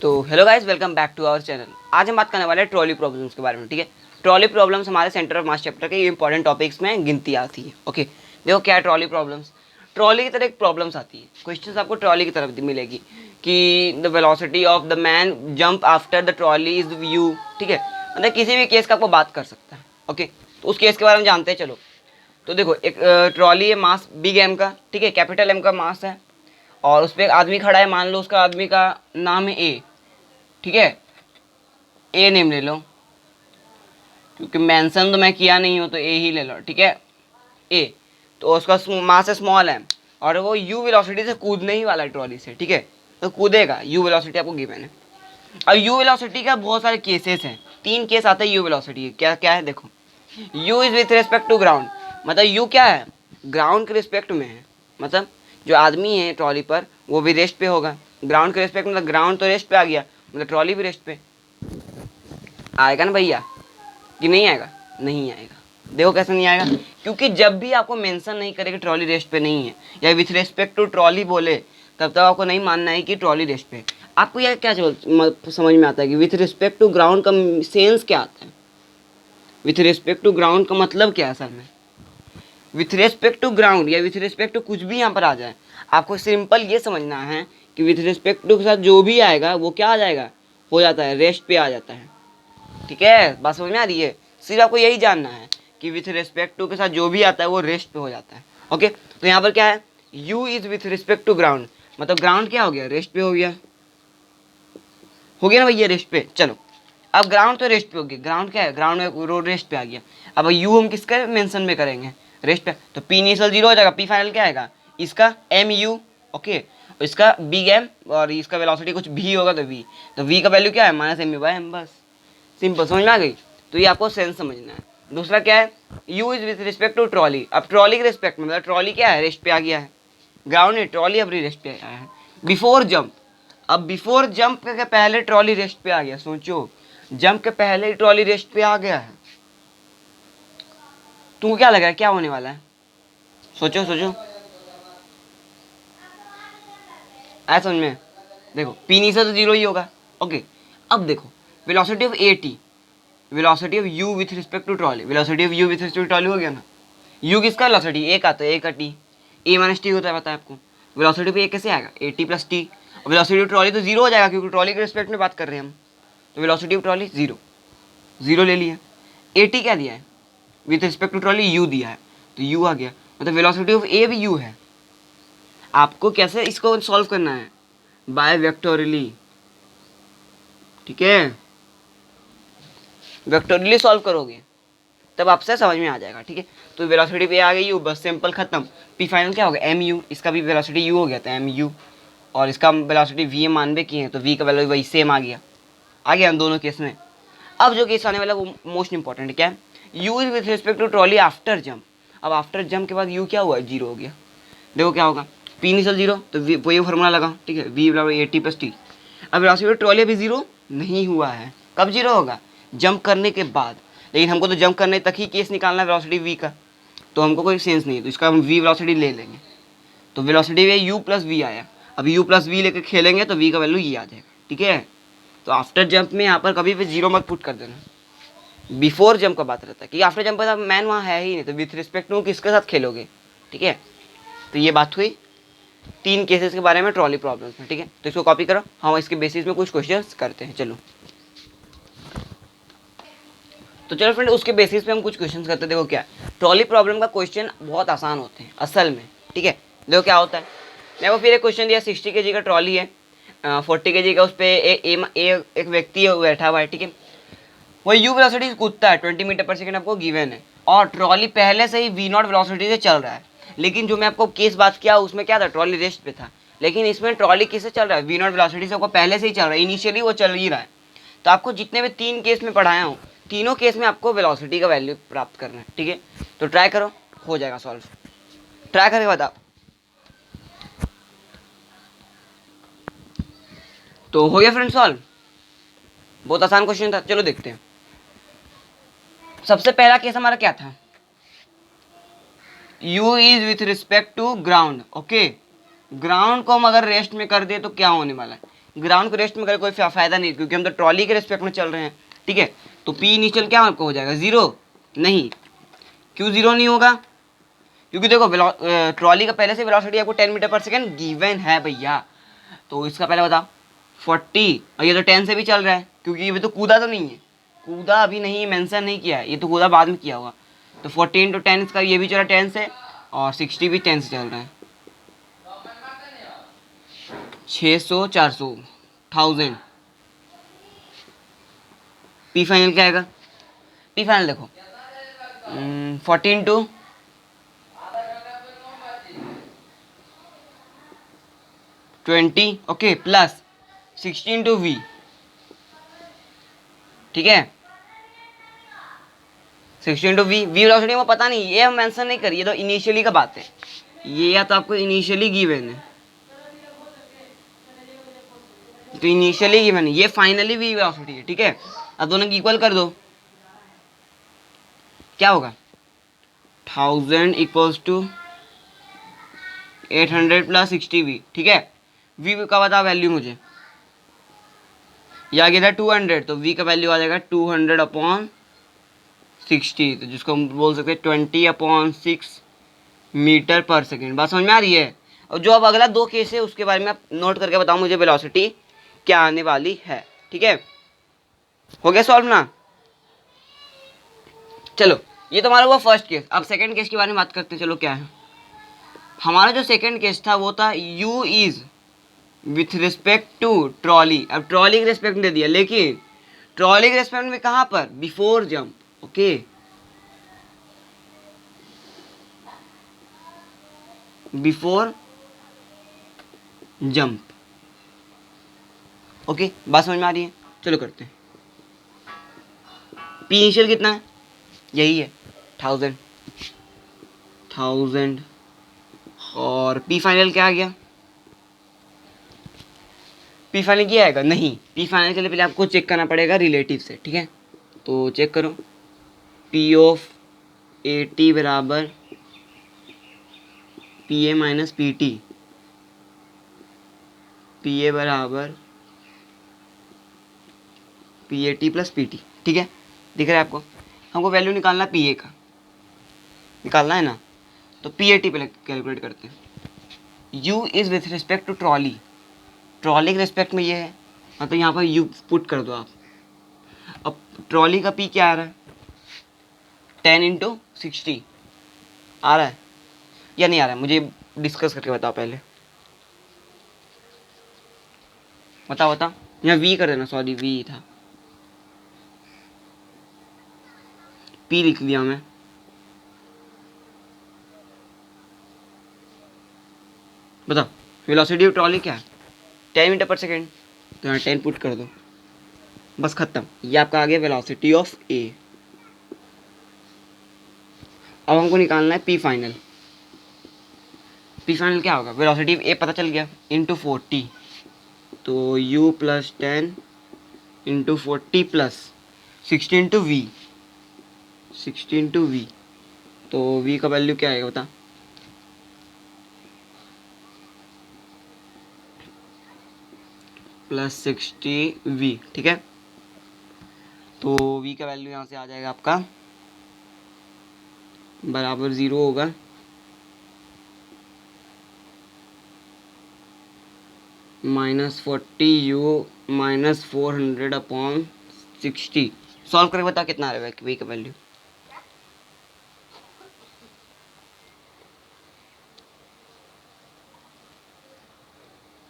तो hello guys, welcome back to our channel. आज हम बात करने वाले हैं ट्रॉली प्रॉब्लम्स के बारे में। ठीक है, ट्रॉली प्रॉब्लम्स हमारे सेंटर ऑफ मास चैप्टर के इंपॉर्टेंट टॉपिक्स में गिनती आती है। ओके, देखो क्या है ट्रॉली प्रॉब्लम्स। ट्रॉली की तरह एक प्रॉब्लम्स आती है, क्वेश्चंस आपको ट्रॉली की तरफ मिलेगी कि the velocity of the man jump after the trolley is you. ठीक है, मतलब किसी भी केस का आपको बात कर सकता है। ओके, तो उस केस के बारे में जानते हैं। चलो, तो देखो एक ट्रॉली है, मास बिग एम का, ठीक है, कैपिटल एम का मास है, और उस पर एक आदमी खड़ा है। मान लो उसका आदमी का नाम है ए। ठीक है, ए नेम ले लो, क्योंकि मेंशन तो मैं किया नहीं हूँ तो ए ही ले लो। ठीक है, ए, तो उसका मास स्मॉल है और वो यू वेलोसिटी से कूदने ही वाला है ट्रॉली से। ठीक है, तो कूदेगा, यू वेलोसिटी आपको गिवन है। अब यू वेलोसिटी का बहुत सारे केसेस हैं, 3 केस आते हैं यू वेलोसिटी। क्या क्या है देखो, U is with respect to ground, मतलब यू क्या है, ग्राउंड के रिस्पेक्ट में है। मतलब जो आदमी है ट्रॉली पर वो भी रेस्ट पे होगा। ग्राउंड के रिस्पेक्ट मतलब ग्राउंड तो रेस्ट पे आ गया, मतलब ट्रॉली भी रेस्ट पे आएगा ना भैया, कि नहीं आएगा? नहीं आएगा। देखो कैसे नहीं आएगा, क्योंकि जब भी आपको मेंशन नहीं करेगा ट्रॉली रेस्ट पे नहीं है या विथ रिस्पेक्ट टू ट्रॉली बोले, तब तक आपको नहीं मानना है कि ट्रॉली रेस्ट पे है। आपको यह क्या समझ में आता है कि विथ रिस्पेक्ट टू ग्राउंड का सेंस क्या आता है? विथ रिस्पेक्ट टू ग्राउंड का मतलब क्या है असल में? विथ रिस्पेक्ट टू ग्राउंड या विथ रिस्पेक्ट टू कुछ भी यहाँ पर आ जाए, आपको सिंपल ये समझना है कि विथ रिस्पेक्ट टू के साथ जो भी आएगा वो क्या आ जाएगा, हो जाता है, रेस्ट पे आ जाता है। ठीक है, बात समझ में आ रही है? सिर्फ आपको यही जानना है कि विथ रिस्पेक्ट टू के साथ जो भी आता है वो रेस्ट पे हो जाता है। ओके, तो यहाँ पर क्या है, u is with respect to ground, मतलब ग्राउंड क्या हो गया, रेस्ट पे हो गया ना भैया, रेस्ट पे। चलो, अब ग्राउंड तो रेस्ट पे हो गया, ग्राउंड क्या है, ग्राउंड में रोड रेस्ट पे आ गया। अब u हम किसका मेंशन में करेंगे, रेस्ट पे, तो p इनिशियल 0 हो जाएगा, p फाइनल क्या आएगा, इसका mu। ओके, इसका बिग एम और इसका वेलोसिटी कुछ v होगा तो v, तो v का वैल्यू क्या है, minus M U by M. बस सिंपल, समझ में आ गई? तो ये आपको सेंस समझना है। दूसरा क्या है, u is with respect to trolley. अब ट्रॉली के रिस्पेक्ट में, मतलब ट्रॉली क्या है, रेस्ट पे आ गया है, ग्राउंड है, ट्रॉली अपनी रेस्ट पे आया है। बिफोर जंप, अब बिफोर जंप के पहले ट्रॉली रेस्ट पे आ गया। सोचो, जंप के पहले ही ट्रॉली रेस्ट पे आ गया है, तुमको क्या लग रहा है क्या होने वाला है? सोचो सोचो, आया समझ में? देखो पी नीचे तो 0 ही होगा। ओके, अब देखो velocity of a T, velocity of u with respect to trolley, velocity of u with respect to trolley हो गया ना। u किसका वेलोसिटी, ए का, तो ए का t, a माइनस टी होता है, पता है आपको। वेलोसिटी पे ए कैसे आएगा, A T plus T. Velocity of trolley तो 0 हो जाएगा, क्योंकि ट्रॉली के रिस्पेक्ट में बात कर रहे हैं हम, तो वेलोसिटी ऑफ ट्रॉली 0, 0 ले लिया। ए टी क्या दिया है, with respect to trolley u दिया है, तो u आ गया, मतलब वेलोसिटी ऑफ ए भी u है। आपको कैसे इसको सॉल्व करना है, बाय वेक्टोरियली। ठीक है, वेक्टोरियली सॉल्व करोगे तब आपसे समझ में आ जाएगा। ठीक है, तो वेलोसिटी पे आ गई u, बस सिंपल खत्म। पी फाइनल क्या होगा, एम यू, इसका भी वेलोसिटी u हो गया था, एम यू, और इसका वेलोसिटी v एम मानवे की है, तो v का वैल्यू वही सेम आ गया हम दोनों केस में। अब जो केस आने वाला वो मोस्ट इंपॉर्टेंट क्या है, u is with respect to trolley after jump. अब आफ्टर जंप के बाद u क्या हुआ, 0 हो गया। देखो क्या होगा, पी इनिशियल 0, तो वही फॉर्मूला लगा। ठीक है, v बराबर ए टी प्लस टी। अब वेलोसिटी ट्रॉली अभी 0 नहीं हुआ है, कब 0 होगा, जंप करने के बाद। लेकिन हमको तो जंप करने तक ही केस निकालना है वेलोसिटी v का, तो हमको कोई सेंस नहीं है, तो इसका हम v वेलोसिटी ले लेंगे। तो वेलोसिटी में u प्लस वी आया, अब u प्लस वी लेकर खेलेंगे तो v का वैल्यू ये आ जाएगा। ठीक है, तो आफ्टर जंप में यहाँ पर कभी भी 0 मत पुट कर देना। बिफोर जंप का बात रहता है कि आफ्टर जंप का मैन वहाँ है ही नहीं, तो विथ रिस्पेक्ट टू किसके साथ खेलोगे। ठीक है, तो ये बात हुई 3 केसेस के बारे में ट्रॉली प्रॉब्लम्स में। ठीक है, तो इसको कॉपी करो, हम इसके बेसिस में कुछ क्वेश्चन करते हैं। चलो, तो चलो फ्रेंड, उसके बेसिस पे हम कुछ क्वेश्चंस करते हैं। देखो क्या, ट्रॉली प्रॉब्लम का क्वेश्चन बहुत आसान होते हैं असल में। ठीक है, देखो क्या होता है, मेरे को फिर एक क्वेश्चन दिया, 60 kg का ट्रॉली है, 40 kg का, उस पर एक व्यक्ति है बैठा हुआ है। ठीक है, वो यू वेलोसिटी कूदता है 20 मीटर पर सेकंड आपको गिवन है, और ट्रॉली पहले से ही वी नॉट वेलोसिटी से चल रहा है। लेकिन जो मैं आपको केस बात किया उसमें क्या था, ट्रॉली रेस्ट पे था, लेकिन इसमें ट्रॉली किससे चल रहा है, वी नॉट वेलोसिटी से आपको पहले से ही चल रहा है, इनिशियली वो चल ही रहा है। तो आपको जितने भी 3 केस में पढ़ाया हूँ, तीनों केस में आपको वेलोसिटी का वैल्यू प्राप्त करना है। ठीक है, तो ट्राई करो, हो जाएगा सॉल्व, ट्राई करके बताओ। तो हो गया फ्रेंड सॉल्व, बहुत आसान क्वेश्चन था। चलो देखते हैं, सबसे पहला केस हमारा क्या था, u is with respect to ground. Okay, ground को हम अगर रेस्ट में कर दे तो क्या होने वाला है, ग्राउंड को रेस्ट में करे कोई फायदा नहीं, क्योंकि हम तो ट्रॉली के रेस्पेक्ट में चल रहे हैं, ठीक है। तो पी इनिशियल क्या आपको हो जाएगा, 0 नहीं। क्यों 0 नहीं होगा, क्योंकि देखो ट्रॉली का पहले से वेलोसिटी आपको 10 मीटर पर सेकेंड गिवन है भैया। तो इसका पहले बताओ 40, और ये तो 10 से भी चल रहा है, क्योंकि ये तो कूदा तो नहीं है, कूदा अभी नहीं मेंशन नहीं किया है, ये तो कूदा बाद में किया होगा। तो 40 × 10 इसका ये भी चला 10 से, और 60 भी 10 से चल रहा है। 600 400 1000। पी फाइनल क्या आएगा, पी फाइनल देखो 14 × 20 ओके प्लस 16 × V, ठीक है। 16 × V वेलोसिटी में पता नहीं, ये हम मेंशन नहीं करिए, तो इनिशियली का बात है, ये या तो आपको इनिशियली गिवन है, तो इनिशियली गिवन है, ये फाइनली V वेलोसिटी है, ठीक है। अब दोनों की इक्वल कर दो, क्या होगा 1000 = 800 + 60V, ठीक है। V का बता वैल्यू मुझे, या गया था 200, तो V का वैल्यू आ जाएगा 200/60, तो जिसको हम बोल सकते हैं 20/6 मीटर पर सेकेंड। बात समझ में आ रही है। और जो अब अगला 2 केस है उसके बारे में आप नोट करके बताओ मुझे वेलोसिटी क्या आने वाली है, ठीक है। हो गया सॉल्व ना। चलो ये तो हमारा हुआ फर्स्ट केस। अब सेकंड केस के बारे में बात करते हैं। चलो क्या है हमारा जो सेकंड केस था, वो था u is with respect to trolley. अब ट्रॉली के रिस्पेक्ट में दे दिया, लेकिन ट्रॉली के रिस्पेक्ट में कहाँ पर, before jump, okay. Before jump, okay. बात समझ में आ रही है। चलो करते हैं। पी इनिशियल कितना है, यही है 1000, और पी फाइनल क्या आ गया, पी फाइनल क्या आएगा, नहीं, पी फाइनल के लिए पहले आपको चेक करना पड़ेगा रिलेटिव से, ठीक है। तो चेक करो, पी ऑफ AT बराबर PA - PT, PA बराबर PAT + PT, ठीक है। दिख रहा है आपको। हमको वैल्यू निकालना है PA का, निकालना है ना, तो PAT पहले कैलकुलेट करते हैं। U is with respect to trolley, trolley के रिस्पेक्ट में ये है, हाँ, तो यहाँ पर U पुट कर दो आप। अब ट्रॉली का P क्या आ रहा है, 10 × 60 आ रहा है या नहीं आ रहा है, मुझे डिस्कस करके बताओ पहले, बताओ। यहाँ V कर देना, सॉरी V था, P लिख दिया मैं। बताओ वेलोसिटी ऑफ ट्रॉली क्या है, 10 मीटर पर सेकेंड, तो यहाँ 10 पुट कर दो, बस खत्म। ये आपका आ गया वेलोसिटी ऑफ A। अब हमको निकालना है पी फाइनल। पी फाइनल क्या होगा, वेलोसिटी ऑफ A पता चल गया, इंटू 40, तो U + 10 × 40 + 16 × V, 16 × V, तो V का वैल्यू क्या आएगा बता, +60V, ठीक है। तो V का वैल्यू यहाँ से आ जाएगा आपका बराबर 0 होगा, -40U - 400/60। सॉल्व करके बता कितना आ रहा है V का वैल्यू।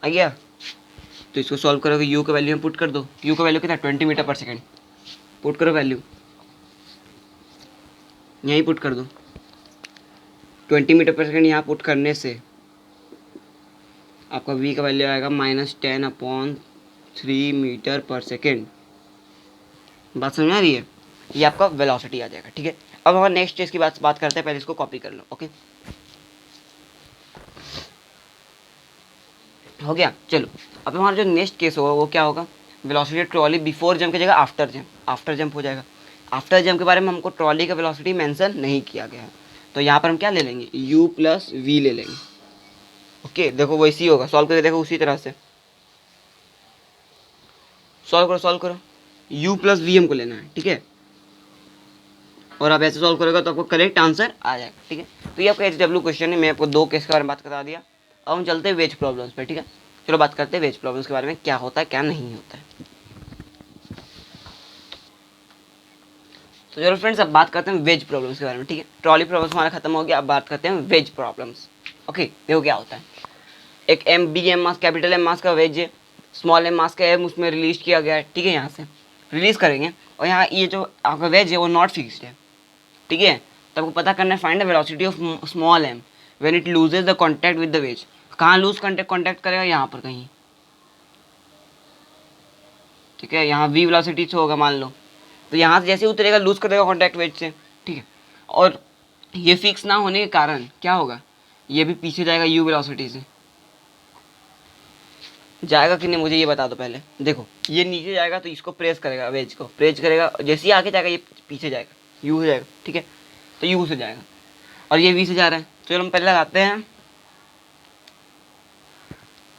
आ गया, तो इसको सॉल्व करोगे, U का वैल्यू में पुट कर दो। U का वैल्यू कितना, 20 मीटर पर सेकेंड, पुट करो वैल्यू, यहीं पुट कर दो। 20 मीटर पर सेकेंड यहाँ पुट करने से आपका V का वैल्यू आएगा -10/3 मीटर पर सेकेंड। बात समझ में आ रही है। ये आपका वेलोसिटी आ जाएगा, ठीक है। अब हमारे नेक्स्ट केस की बात करते हैं, पहले इसको कॉपी कर लो, ओके। हो गया। चलो अब हमारा जो नेक्स्ट केस होगा वो क्या होगा, वेलोसिटी ट्रॉली बिफोर जंप की जगह आफ्टर जंप, आफ्टर जंप हो जाएगा। आफ्टर जंप के बारे में हमको ट्रॉली का वेलोसिटी मेंशन नहीं किया गया है, तो यहाँ पर हम क्या ले लेंगे, U + V ले लेंगे, ओके। देखो वैसे ही होगा, सॉल्व करके देखो उसी तरह से। सॉल्व करो, u प्लस वी हमको लेना है, ठीक है। और आप ऐसे सॉल्व करोगे तो आपको करेक्ट आंसर आ जाएगा, ठीक है। तो ये आपका HW क्वेश्चन है। मैं आपको 2 केस के बारे में बात करा दिया। अब हम चलते हैं वेज प्रॉब्लम्स पे, ठीक है। चलो बात करते हैं वेज प्रॉब्लम्स के बारे में, क्या होता है क्या नहीं होता है। तो चलो फ्रेंड्स, अब बात करते हैं वेज प्रॉब्लम्स के बारे में, ठीक है। ट्रॉली प्रॉब्लम्स हमारा खत्म हो गया, अब बात करते हैं वेज प्रॉब्लम्स। ओके, देखो क्या होता है। एक बिग एम मास, कैपिटल एम मास का वेज है, स्मॉल एम मास का एम उसमें रिलीज किया गया है, ठीक है। यहाँ से रिलीज करेंगे और यहाँ ये जो आपका वेज है वो नॉट फिक्स्ड है, ठीक है। तो आपको पता करना है find the velocity of small M when it loses the contact with the ways. कहाँ लूज कॉन्टैक्ट करेगा, यहाँ पर कहीं, ठीक है। यहाँ v वेलोसिटी से होगा मान लो, तो यहाँ से जैसे उतरेगा लूज कर देगा कॉन्टैक्ट वेज से, ठीक है। और ये फिक्स ना होने के कारण क्या होगा, ये भी पीछे जाएगा u वेलोसिटी से। जाएगा कि नहीं मुझे ये बता दो पहले। देखो ये नीचे जाएगा तो इसको प्रेस करेगा, वेज को प्रेस करेगा, जैसे ही आगे जाएगा ये पीछे जाएगा, u से जाएगा, ठीक है। तो u से जाएगा और ये v से जा रहा है। तो चलो हम पहले लगाते हैं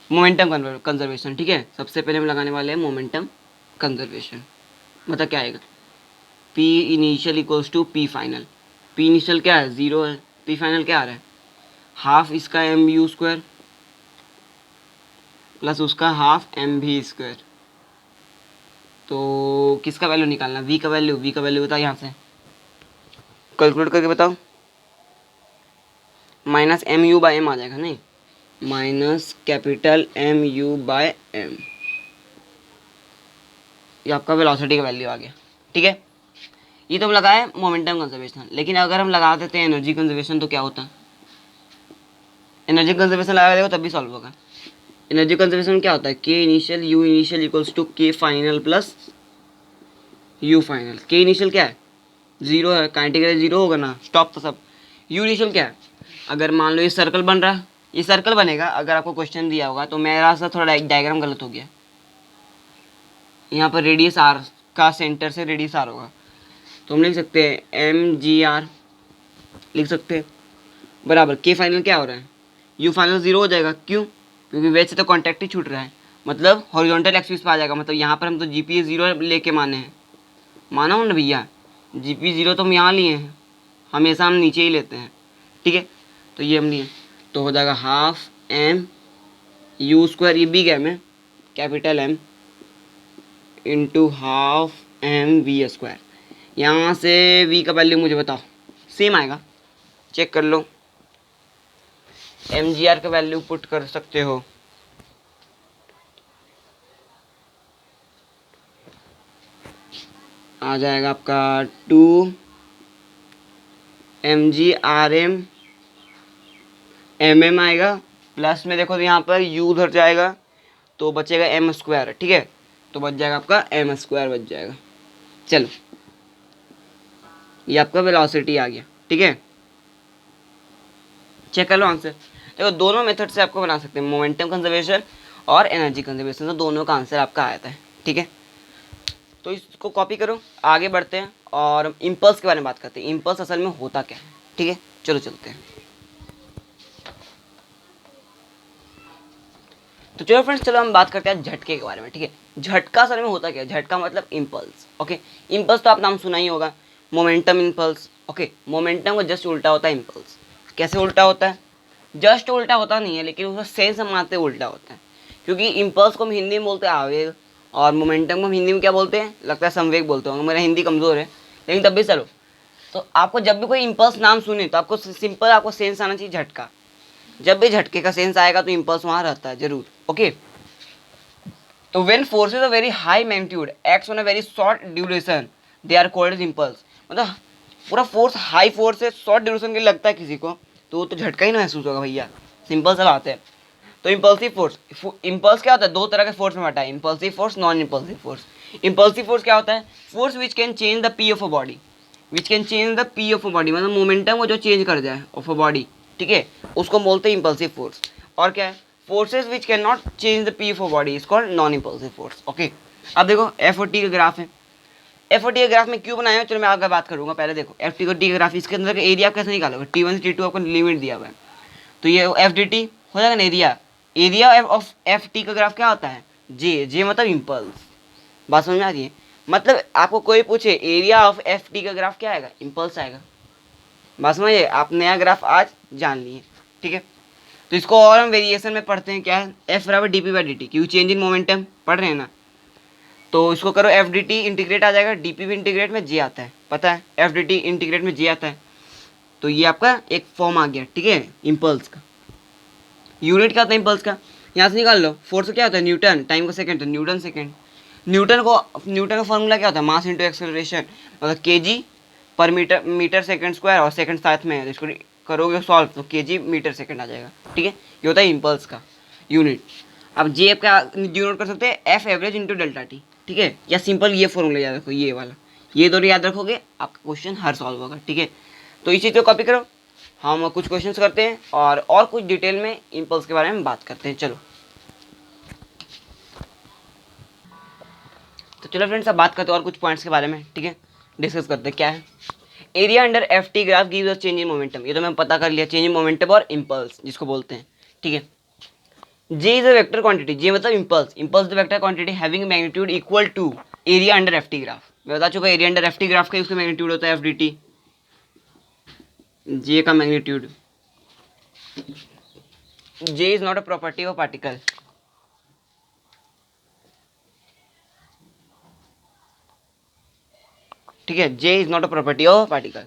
मोमेंटम कंजर्वेशन, ठीक है। सबसे पहले हम लगाने वाले हैं मोमेंटम कंजर्वेशन। मतलब क्या आएगा, P initial equals to P final. P initial क्या है, 0 है। P फाइनल क्या आ रहा है, हाफ इसका mu स्क्वायर प्लस उसका हाफ mv स्क्वायर। तो किसका वैल्यू निकालना, v का वैल्यू बताओ, यहाँ से कैलकुलेट करके बताओ। माइनस mu बाय m आ जाएगा, नहीं, minus capital mu by m। ये आपका वेलोसिटी का वैल्यू आ गया, ठीक है। ये तो हम लगाए मोमेंटम कंजर्वेशन, लेकिन अगर हम लगा देते हैं एनर्जी कंजर्वेशन तो क्या होता है। एनर्जी कंजर्वेशन लगा देगा तब भी सॉल्व होगा। एनर्जी कंजर्वेशन क्या होता है, K initial U initial equals to K final plus U final. K initial क्या है, 0 है, काइनेटिक एनर्जी 0 होगा ना, स्टॉप तो सब। यू इनिशियल क्या है, अगर मान लो ये सर्कल बन रहा है, ये सर्कल बनेगा, अगर आपको क्वेश्चन दिया होगा तो मेरा सा थोड़ा डायग्राम गलत हो गया। यहाँ पर रेडियस आर का सेंटर से रेडियस आर होगा, तो हम लिख सकते हैं mgr लिख सकते हैं बराबर के फाइनल क्या हो रहा है, यू फाइनल 0 हो जाएगा। क्यों, क्योंकि वेज से तो कॉन्टैक्ट ही छूट रहा है, मतलब हॉरिजॉन्टल एक्सिस पे आ जाएगा। मतलब यहाँ पर हम तो जीपी 0 लेके माने हैं, माना हो ना भैया, जीपी 0 तो हम यहाँ लिए हैं, हमेशा हम नीचे ही लेते हैं, ठीक है। तो ये हम लिए, तो हो जाएगा हाफ एम यू स्क्वायर, ये बिग एम है, capital M into half M V square. यहाँ से v का वैल्यू मुझे बताओ, सेम आएगा, चेक कर लो। mgr का वैल्यू पुट कर सकते हो, आ जाएगा आपका 2 mgrm mm आएगा, प्लस में देखो तो यहाँ पर u उधर जाएगा तो बचेगा m स्क्वायर, ठीक है। तो बच जाएगा आपका m स्क्वायर बच जाएगा। चलो ये आपका वेलोसिटी आ गया, ठीक है। चेक कर लो आंसर। देखो दोनों मेथड से आपको बना सकते हैं, मोमेंटम कंजर्वेशन और एनर्जी कंजर्वेशन, तो दोनों का आंसर आपका आता है, ठीक है। तो इसको कॉपी करो, आगे बढ़ते हैं और इम्पल्स के बारे में बात करते हैं। इम्पल्स असल में होता क्या है, ठीक है। चलो चलते हैं। तो चलो फ्रेंड्स, चलो हम बात करते हैं झटके के बारे में, ठीक है। झटका असल में होता क्या है, झटका मतलब इम्पल्स, ओके। इम्पल्स तो आप नाम सुना ही होगा, मोमेंटम इम्पल्स, ओके। मोमेंटम का जस्ट उल्टा होता है इम्पल्स। कैसे उल्टा होता है, जस्ट उल्टा होता नहीं है, लेकिन उसका सेंस हम मानते उल्टा होता है, क्योंकि इम्पल्स को हम हिंदी में बोलते हैं आवेग, और मोमेंटम को हम हिंदी में क्या बोलते हैं, लगता है संवेग बोलते होंगे। मेरा हिंदी कमज़ोर है लेकिन तब भी चलो। तो आपको जब भी कोई इम्पल्स नाम सुने तो आपको सिंपल आपको सेंस आना चाहिए झटका। जब भी झटके का सेंस आएगा तो इम्पल्स वहाँ रहता है जरूर, ओके। तो when forces of very high magnitude acts on a very short duration they are called as impulse. मतलब पूरा फोर्स हाई फोर्स है, शॉर्ट ड्यूरेशन के लिए लगता है किसी को, तो वो तो झटका ही ना महसूस होगा भैया, सिंपल सा बात है। तो इम्पल्सिव फोर्स, इम्पल्स क्या होता है, 2 तरह के फोर्स में बांटा है, impulsive force, non impulsive force. Impulsive force क्या होता है, force which can change the P of a body, which can change the P of a body, मतलब मोमेंटम को जो चेंज कर जाए ऑफ अ बॉडी, ठीक है, उसको बोलते हैं इम्पल्सिव फोर्स। और क्या है, forces which can not change the P of a body is called non impulsive force, okay. अब देखो एफ और टी का ग्राफ है, एफ और टी का ग्राफ में क्यों बनाया है, चलो मैं आगे बात करूंगा। पहले देखो एफ टी का टी का ग्राफ, इसके अंदर का एरिया कैसे निकालोगे, T1 से T2 आपको लिमिट दिया हुआ है, तो ये एफ डी टी हो जाएगा ना area. Area of F T का ग्राफ क्या होता है, जे, जे मतलब इम्पल्स, बात समझ में आ रही है? मतलब आपको कोई पूछे एरिया ऑफ एफ टी का ग्राफ क्या आएगा, इम्पल्स आएगा। बात समझिए, आप नया ग्राफ आज जान लिए, ठीक है। तो इसको और हम वेरिएशन में पढ़ते हैं, क्या है, एफ बराबर D P by D T, क्योंकि चेंज इन मोमेंटम पढ़ रहे हैं ना। तो इसको करो, एफ डी टी इंटीग्रेट आ जाएगा, डी पी भी इंटीग्रेट में जे आता है, पता है, एफ डी टी इंटीग्रेट में जे आता है। तो ये आपका एक फॉर्म आ गया, ठीक है, इम्पल्स का। यूनिट क्या होता है इम्पल्स का, यहाँ से निकाल लो। फोर्स क्या होता है, न्यूटन, टाइम का सेकंड तो न्यूटन सेकंड। न्यूटन का फॉर्मूला क्या होता है, मास इंटू एक्सेलरेशन, मतलब केजी पर मीटर सेकंड स्क्वायर, और सेकंड साथ में है, तो इसको करोगे सॉल्व तो केजी मीटर सेकंड आ जाएगा, ठीक है। ये होता है इम्पल्स का यूनिट। अब जे का डिनोट कर सकते हैं F average into delta T, ठीक है, या सिंपल ये फॉर्मूला याद रखो, ये वाला, ये दोनों याद रखोगे आपका क्वेश्चन हर सॉल्व होगा, ठीक है। तो इस चीज़ को कॉपी करो, हम कुछ क्वेश्चंस करते हैं और कुछ डिटेल में इम्पल्स के बारे में बात करते हैं। चलो तो चलो फ्रेंड्स, अब बात करते हैं और कुछ पॉइंट्स के बारे में, ठीक है, डिस्कस करते हैं। क्या है, area under F T graph gives us change in momentum, ये तो मैं पता कर लिया, चेंज इन मोमेंटम और इम्पल्स जिसको बोलते हैं, ठीक है। J is a vector quantity, J मतलब impulse, impulse the vector quantity having magnitude equal to area under F T graph. मैं बता चुका area under F T graph का उसका मैग्नीट्यूड होता है एफ डी टी, जे का magnitude. J is not a property of particle, ठीक है, J is not a property of particle.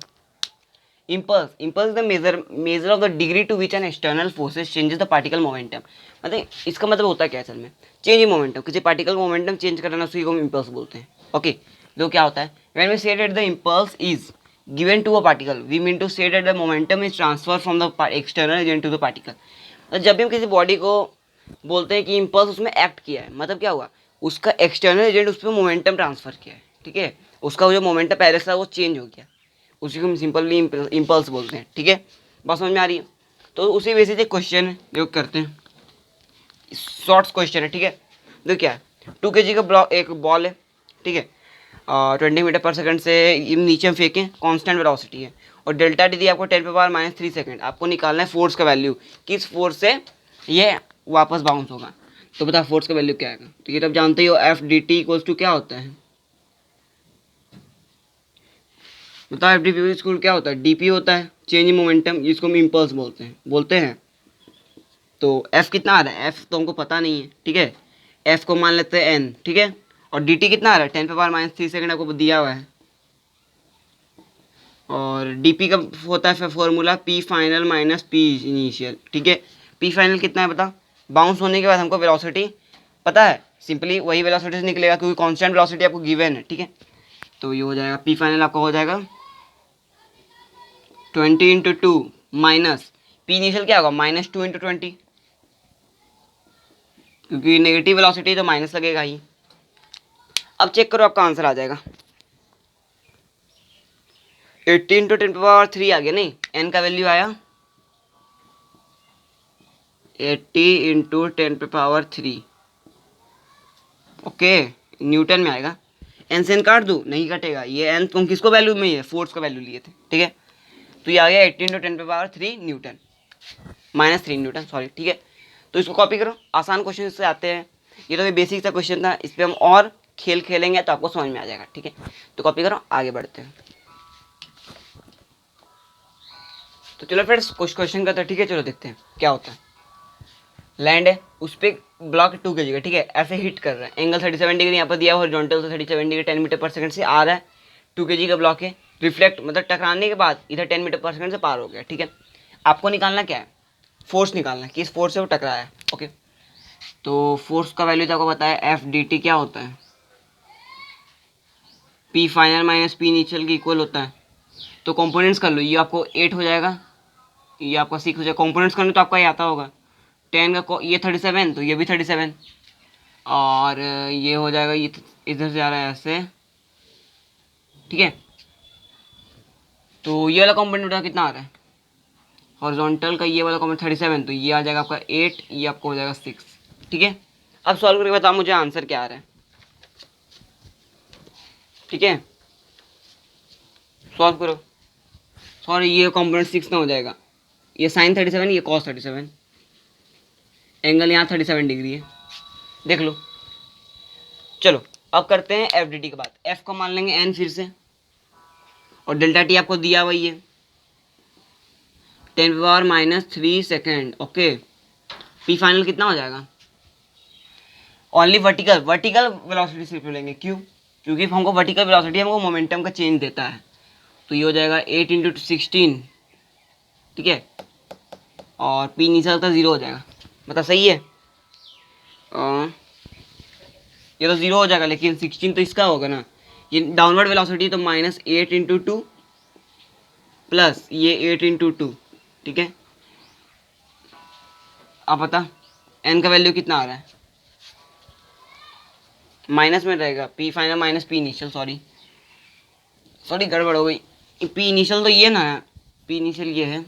Impulse the measure of the degree to which an external forces changes the particle momentum. मतलब इसका मतलब होता है क्या असल में, चेंज इन मोमेंटम, किसी पार्टिकल मोमेंटम चेंज करना, उसी को इम्पल्स बोलते हैं, ओके। तो क्या होता है, when we say that the impulse is given to a particle, we mean to say that the momentum is transfer from the external agent to the particle. जब भी हम किसी बॉडी को बोलते हैं कि इम्पल्स उसमें एक्ट किया है, मतलब क्या हुआ, उसका एक्सटर्नल एजेंट उस पर मोमेंटम ट्रांसफर किया है, ठीक है, उसका जो मोमेंटम पहले से था वो चेंज हो गया, उसी को हम सिंपली इम्पल्स बोलते हैं, ठीक है। बात समझ में आ रही है? तो उसी बेसिस एक क्वेश्चन है जो करते हैं, शॉर्ट्स क्वेश्चन है, ठीक है। देखो क्या है, 2 kg का ब्लॉक, एक बॉल है, ठीक है, 20 मीटर पर सेकंड से ये नीचे हम फेंकें, कांस्टेंट वेलोसिटी है, और डेल्टा डी दी आपको 10⁻³ सेकंड। आपको निकालना है फोर्स का वैल्यू, किस फोर्स से ये वापस बाउंस होगा। तो बता फोर्स का वैल्यू क्या आएगा, तो ये तब जानते ही हो, F D T equals to क्या होता है, बताओ, एफ डी पी स्कूल क्या होता है, डी पी होता है, चेंज इन मोमेंटम, जिसको हम इम्पल्स बोलते हैं। तो एफ कितना आ रहा है, एफ तो हमको पता नहीं है, ठीक है, एफ को मान लेते हैं एन, ठीक है, और डी टी कितना आ रहा है, 10⁻³ सेकंड आपको दिया हुआ है, और डी पी का होता है formula P final minus P initial, ठीक है। पी फाइनल कितना है बता, बाउंस होने के बाद हमको वेलोसिटी पता है, सिंपली वही वेलोसिटी से निकलेगा, क्योंकि कांस्टेंट वेलोसिटी आपको गिवन है, ठीक है। तो ये हो जाएगा, पी फाइनल आपका हो जाएगा 20 × 2 माइनस पी इनिशियल क्या होगा, -2 × 20, क्योंकि नेगेटिव वेलोसिटी तो माइनस लगेगा ही। अब चेक करो, आपका आंसर आ जाएगा 80 × 10⁻³ आ गया, नहीं, एन का वैल्यू आया 80 × 10⁻³, ओके, न्यूटन में आएगा। एन से एन काट दूँ, नहीं कटेगा, ये एन तुम किसको वैल्यू में, ये फोर्स का वैल्यू लिए थे, ठीक है। तो ये आ गया 80 × 10⁻³ न्यूटन, -3 न्यूटन, सॉरी, ठीक है। तो इसको कॉपी करो, आसान क्वेश्चन इससे आते हैं, ये तो बेसिक सा क्वेश्चन था, इस पर हम और खेलेंगे तो आपको समझ में आ जाएगा, ठीक है। तो कॉपी करो, आगे बढ़ते हैं। तो चलो फ्रेंड्स कुछ क्वेश्चन करते हैं, ठीक है, चलो देखते हैं क्या होता है। लैंड है, उस पर ब्लॉक 2 kg का, ठीक है, ऐसे हिट कर रहा है, एंगल 37 डिग्री यहाँ पर दिया, हॉरिजॉन्टल तो 37 डिग्री, 10 मीटर पर सेकंड से आ रहा है, 2 kg का ब्लॉक है, रिफ्लेक्ट मतलब टकराने के बाद इधर 10 मीटर पर सेकंड से पार हो गया, ठीक है। आपको निकालना क्या है, फोर्स निकालना है, किस फोर्स से वो टकराया है, ओके। तो फोर्स का वैल्यू तो आपको बताया, एफ डी टी क्या होता है, P final minus P initial के इक्वल होता है। तो कंपोनेंट्स कर लो, ये आपको 8 हो जाएगा, ये आपका 6 हो जाएगा, कंपोनेंट्स करने तो आपका ये आता होगा, 10 का ये 37, तो ये भी 37, और ये हो जाएगा, ये इधर से आ रहा है ऐसे, ठीक है। तो ये वाला कंपोनेंट बेटा कितना आ रहा है, हॉरिजॉन्टल का ये वाला कंपोनेंट 37, तो ये आ जाएगा आपका 8, ये आपको हो जाएगा 6, ठीक है। अब सॉल्व करके बताओ मुझे आंसर क्या आ रहा है, ठीक है, सॉल्व करो। सॉरी, ये कंपोनेंट 6 ना हो जाएगा, ये साइन 37, ये कॉस 37, एंगल यहाँ 37 डिग्री है, देख लो। चलो अब करते हैं एफ डी टी की बात। एफ को मान लेंगे एन फिर से, और डेल्टा टी आपको दिया वही है 10⁻³ सेकेंड। ओके, पी फाइनल कितना हो जाएगा? ओनली वर्टिकल वेलोसिटी सिर्फ लेंगे। क्यों? क्योंकि हमको वर्टिकल वेलोसिटी हमको मोमेंटम का चेंज देता है। तो ये हो जाएगा 8 × 16, ठीक है, और पी इनिशियल का 0 हो जाएगा। मतलब सही है, ये तो 0 हो जाएगा, लेकिन 16 तो इसका होगा ना। ये डाउनवर्ड वेलोसिटी तो -8 × 2 प्लस ये 8 × 2, ठीक है। अब बता एन का वैल्यू कितना आ रहा है? माइनस में रहेगा, P final minus P initial, sorry गड़बड़ हो गई। पी इनिशियल तो ये ना है, पी इनिशियल ये है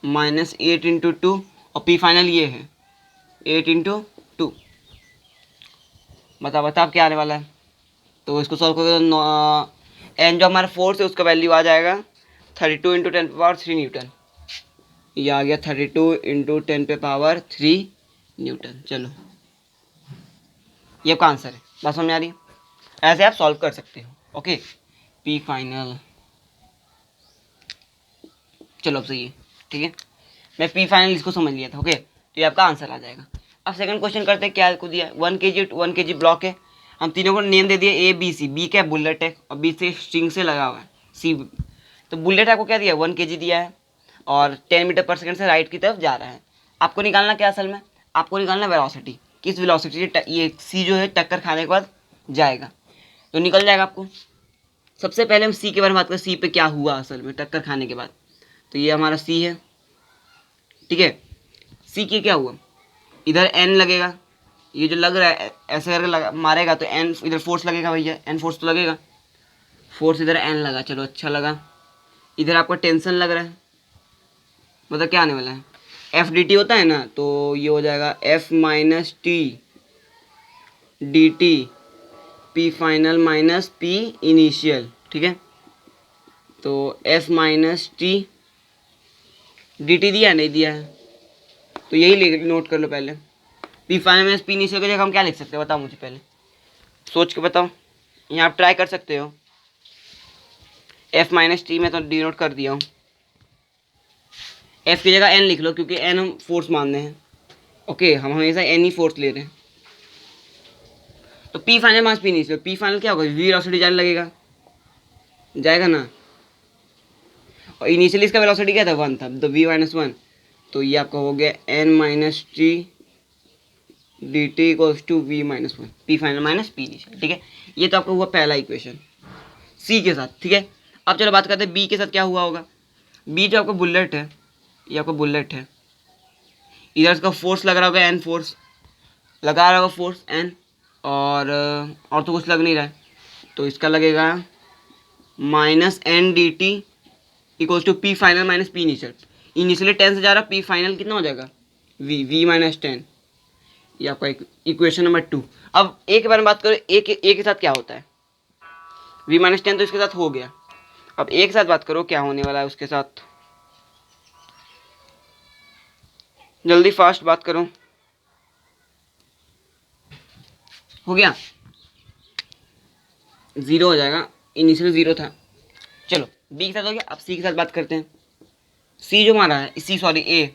-8 × 2 और पी फाइनल ये है 8 × 2। बता अब क्या आने वाला है। तो इसको सॉल्व करोगे तो एन जो हमारा फोर्स है उसका वैल्यू आ जाएगा 32 × 10⁻³ न्यूटन। ये आ गया 32 × 10⁻³ न्यूटन। चलो ये आपका आंसर है। बात समझ आ रही है? ऐसे आप सॉल्व कर सकते हो। ओके, पी फाइनल, चलो अब सही है, ठीक है। मैं पी फाइनल इसको समझ लिया था। ओके, तो ये आपका आंसर आ जाएगा। अब सेकंड क्वेश्चन करते हैं। क्या को दिया? 1 kg ब्लॉक है। हम तीनों को नेम दे दिए ए बी सी। बी क्या बुलेट है और बी से स्ट्रिंग से लगा हुआ है सी। तो बुलेट आपको क्या दिया? 1 kg दिया है और 10 मीटर/सेकंड से राइट की तरफ जा रहा है। आपको निकालना क्या? असल में आपको निकालना वेलोसिटी। किस वेलोसिटी से ये सी जो है टक्कर खाने के बाद जाएगा, तो निकल जाएगा आपको। सबसे पहले हम सी के बारे में बात करें। सी पे क्या हुआ असल में टक्कर खाने के बाद? तो ये हमारा सी है, ठीक है। सी के क्या हुआ? इधर एन लगेगा, ये जो लग रहा है ऐसे करके मारेगा तो एन इधर फोर्स लगेगा भैया, एन फोर्स तो लगेगा। फोर्स इधर एन लगा, चलो अच्छा लगा। इधर आपका टेंशन लग रहा है, मतलब क्या आने वाला है? एफ डी टी होता है ना, तो ये हो जाएगा F - T dt P final minus P initial, ठीक है। तो F - dt दिया नहीं दिया है, तो यही नोट कर लो पहले। P final minus P initial की जगह हम क्या लिख सकते हैं? बताओ मुझे, पहले सोच के बताओ। यहाँ आप ट्राई कर सकते हो। F - t में तो डी नोट कर दिया हूँ। F की जगह n लिख लो, क्योंकि n हम फोर्स मान रहे हैं। ओके, हम हमेशा n ही फोर्स ले रहे हैं। तो P final minus P initial, P final क्या होगा? वी वेलोसिटी जाने लगेगा, जाएगा ना। और इनिशियली इसका वेलोसिटी क्या था? 1 था, तो v - 1। तो ये आपका हो गया n - t dt = v - 1, P final minus P initial, ठीक है। ये तो आपका हुआ पहला इक्वेशन सी के साथ, ठीक है। अब चलो बात करते हैं बी के साथ क्या हुआ होगा। बी जो आपका बुलेट है, ये आपका बुलेट है। इधर इसका फोर्स लग रहा होगा, एन फोर्स लगा रहा होगा, फोर्स एन, और तो कुछ लग नहीं रहा है, तो इसका लगेगा -n dt = P final minus P initial. Initially 10 से जा रहा, पी फाइनल कितना हो जाएगा? v - 10। ये आपका इक्वेशन नंबर 2। अब ए के बारे में बात करो। ए के साथ क्या होता है? v - 10 तो इसके साथ हो गया। अब ए के साथ बात करो, क्या होने वाला है उसके साथ। जल्दी फास्ट बात करो। हो गया, 0 हो जाएगा, इनिशियल 0 था। चलो बी के साथ हो गया। अब सी के साथ बात करते हैं। सी जो मारा है, सी सॉरी ए,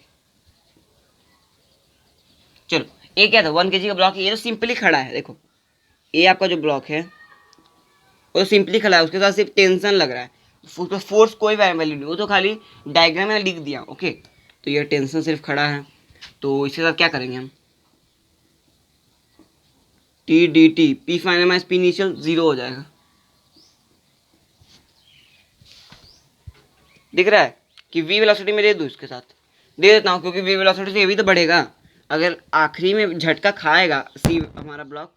चलो ए क्या था? 1 kg का ब्लॉक है। ये तो सिंपली खड़ा है, देखो ए आपका जो ब्लॉक है वो तो सिंपली खड़ा है, उसके साथ सिर्फ टेंशन लग रहा है, उस पर फोर्स कोई वैल्यू नहीं, वो तो खाली डायग्राम में लिख दिया। ओके, तो ये टेंशन सिर्फ खड़ा है, तो इसके साथ क्या करेंगे हम? T D T P final minus P initial 0 हो जाएगा। दिख रहा है कि वी वेलोसिटी में दे दूँ, इसके साथ दे देता हूँ, क्योंकि वी वेलोसिटी से ये भी तो बढ़ेगा। अगर आखिरी में झटका खाएगा सी हमारा ब्लॉक,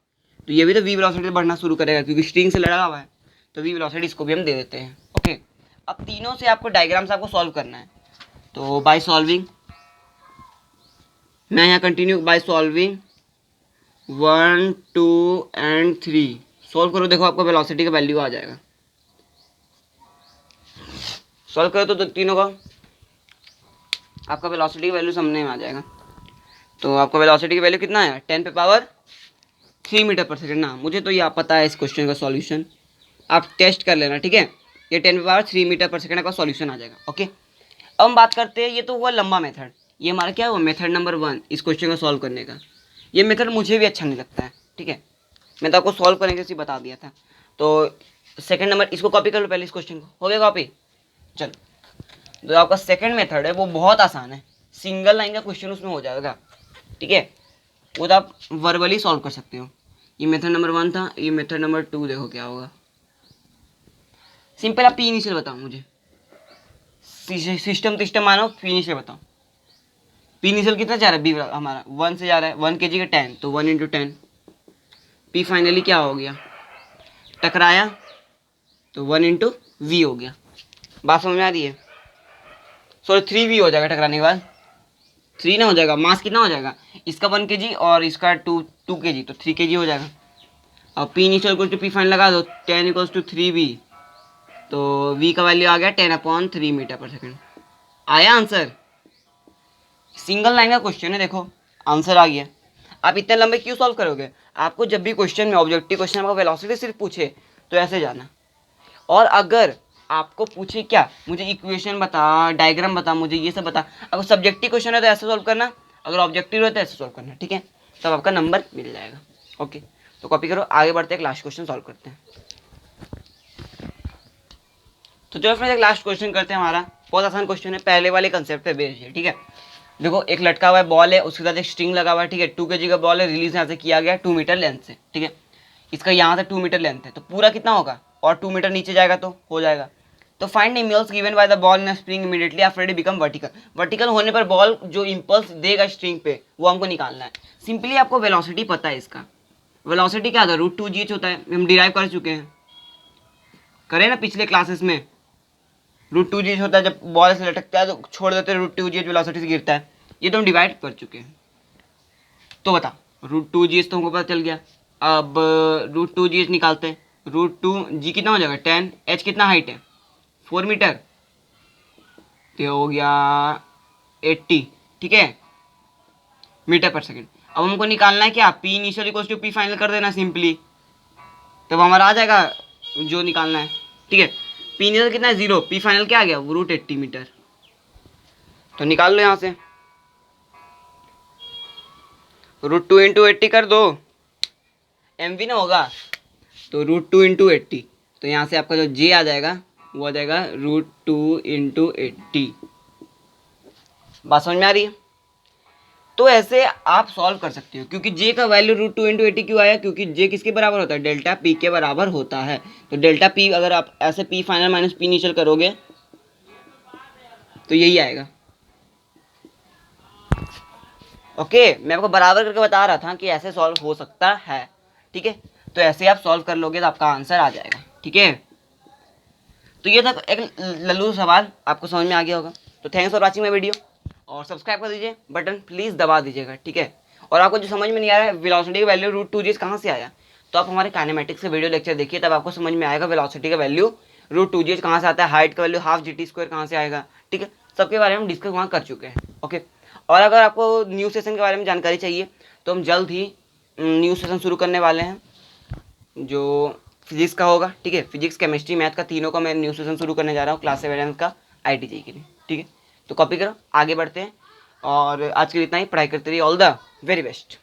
तो ये भी तो वी वेलोसिटी बढ़ना शुरू करेगा, क्योंकि स्ट्रिंग से लड़ा हुआ है, तो वी वेलोसिटी इसको भी हम दे देते हैं। ओके, अब तीनों से आपको डायग्राम से आपको सॉल्व करना है। तो बाय सॉल्विंग, मैं यहाँ continue by solving 1 2 and 3 solve करो। देखो आपको वेलोसिटी का वैल्यू आ जाएगा। सॉल्व करो तो तीनों का आपका वेलोसिटी की वैल्यू सामने में आ जाएगा। तो आपका वेलोसिटी की वैल्यू कितना है? 10⁻³ 3 मीटर पर सेकेंड ना, मुझे तो ये आप पता है इस क्वेश्चन का सॉल्यूशन, आप टेस्ट कर लेना, ठीक है। ये 10⁻³ मीटर पर सेकेंड का सॉल्यूशन आ जाएगा, ओके। अब हम बात करते हैं, ये तो हुआ लंबा मेथड, ये हमारा क्या हुआ मेथड नंबर 1 इस क्वेश्चन को सॉल्व करने का। ये मेथड मुझे भी अच्छा नहीं लगता है, ठीक है, मैं तो आपको सॉल्व करने के बता दिया था। तो सेकंड नंबर इसको कॉपी कर लो पहले, इस क्वेश्चन को हो गया कॉपी। चलो, जो आपका सेकंड मेथड है वो बहुत आसान है, सिंगल लाइन का क्वेश्चन उसमें हो जाएगा, ठीक है, वो तो आप वर्बली सॉल्व कर सकते हो। ये मेथड नंबर 1 था, ये मेथड नंबर 2 देखो क्या होगा। सिंपल, आप पी इनिशियल बताओ मुझे, सिस्टम मानो, पी इनिशियल बताओ। पी इनिशियल कितना जा रहा है, बी हमारा 1 से जा रहा है, 1 kg का 10, तो 1 × 10। पी फाइनली क्या हो गया, टकराया तो 1 × v हो गया। बात समझ में आ रही है, सॉरी 3v हो जाएगा टकराने के बाद, 3 ना हो जाएगा, मास कितना हो जाएगा, इसका 1 kg और इसका 2 kg, तो 3 kg हो जाएगा। अब P initial equal to P final लगा दो, 10 = 3v, तो v का वैल्यू आ गया 10/3 मीटर पर सेकेंड। आया आंसर, सिंगल लाइन का क्वेश्चन है, देखो आंसर आ गया। आप इतने लंबे क्यों सॉल्व करोगे, आपको जब भी क्वेश्चन में ऑब्जेक्टिव क्वेश्चन आपका वेलोसिटी सिर्फ पूछे तो ऐसे जाना, और अगर आपको पूछे क्या मुझे इक्वेशन बता, डायग्राम बता, मुझे ये सब बता, अगर सब्जेक्टिव क्वेश्चन है तो ऐसे सॉल्व करना, अगर ऑब्जेक्टिव है तो ऐसे सॉल्व करना, ठीक है, तब आपका नंबर मिल जाएगा, ओके। तो कॉपी करो, आगे बढ़ते हैं, लास्ट क्वेश्चन सॉल्व करते हैं। तो चलो फ्रेंड्स, एक लास्ट क्वेश्चन करते हैं, हमारा बहुत आसान क्वेश्चन है, पहले वाले कंसेप्ट पे बेस्ड है, ठीक है। देखो एक लटका हुआ है बॉल है, उसके साथ एक स्ट्रिंग लगा हुआ है, ठीक है, 2 kg का बॉल है, रिलीज यहाँ से किया गया 2 मीटर लेंथ से, ठीक है, इसका यहाँ से 2 मीटर लेंथ है, तो पूरा कितना होगा, और 2 मीटर नीचे जाएगा तो हो जाएगा। तो find impulse given by the ball in spring immediately after it become vertical. Vertical होने पर बॉल जो इम्पल्स देगा स्ट्रिंग पे वो हमको निकालना है। सिंपली आपको वेलोसिटी पता है, इसका वेलोसिटी क्या होता है, √2gh होता है, हम डिराइव कर चुके हैं, करें ना पिछले क्लासेस में, √2gh होता है, जब बॉल से लटकता है तो छोड़ देते हैं, √2gh वेलोसिटी से गिरता है, ये तो हम डिवाइड कर चुके हैं। तो बता, √2gh तो हमको पता चल गया, अब √2gh निकालते हैं, √2g कितना हो जाएगा 10, h कितना हाइट है 4 मीटर, तो हो गया 80, ठीक है, मीटर पर सेकेंड। अब हमको निकालना है क्या, P initial equal to P final कर देना सिंपली, तब हमारा आ जाएगा जो निकालना है, ठीक है। पी इनिशियल कितना है 0, पी फाइनल क्या आ गया √80 मीटर, तो निकाल लो यहाँ से, √2 × 80 कर दो, mv ना होगा, तो √2 × 80, तो यहाँ से आपका जो j आ जाएगा वो आ जाएगा √2 × 80। बात समझ में आ रही है, तो ऐसे आप सॉल्व कर सकते हो, क्योंकि j का वैल्यू √2 × 80 क्यों आया, क्योंकि j किसके बराबर होता है, डेल्टा p के बराबर होता है, तो डेल्टा p अगर आप ऐसे p final minus p initial करोगे तो यही आएगा, ओके। मैं आपको बराबर करके बता रहा था कि ऐसे सॉल्व हो सकता है, ठीक है, तो ऐसे आप सॉल्व कर लोगे तो आपका आंसर आ जाएगा, ठीक है। तो ये था एक लल्लू सवाल, आपको समझ में आ गया होगा। तो thanks for watching my video, और सब्सक्राइब कर दीजिए, बटन प्लीज़ दबा दीजिएगा, ठीक है। और आपको जो समझ में नहीं आ रहा है वेलोसिटी का वैल्यू √2g कहाँ से आया, तो आप हमारे काइनेमेटिक्स के वीडियो लेक्चर देखिए, तब आपको समझ में आएगा वेलोसिटी का वैल्यू √2g कहाँ से आता है, हाइट का वैल्यू ½ कहाँ से आएगा, ठीक है, सबके बारे में हम डिस्कस वहाँ कर चुके हैं, ओके। और अगर आपको न्यू सेशन के बारे में जानकारी चाहिए तो हम जल्द ही न्यू सेशन शुरू करने वाले हैं, जो फिजिक्स का होगा, ठीक है, फिजिक्स केमिस्ट्री मैथ का तीनों का मैं न्यू सेशन शुरू करने जा रहा हूँ क्लास 7 का IIT के लिए, ठीक है। तो कॉपी करो, आगे बढ़ते हैं, और आज के लिए इतना ही, पढ़ाई करते रहिए, ऑल द वेरी बेस्ट।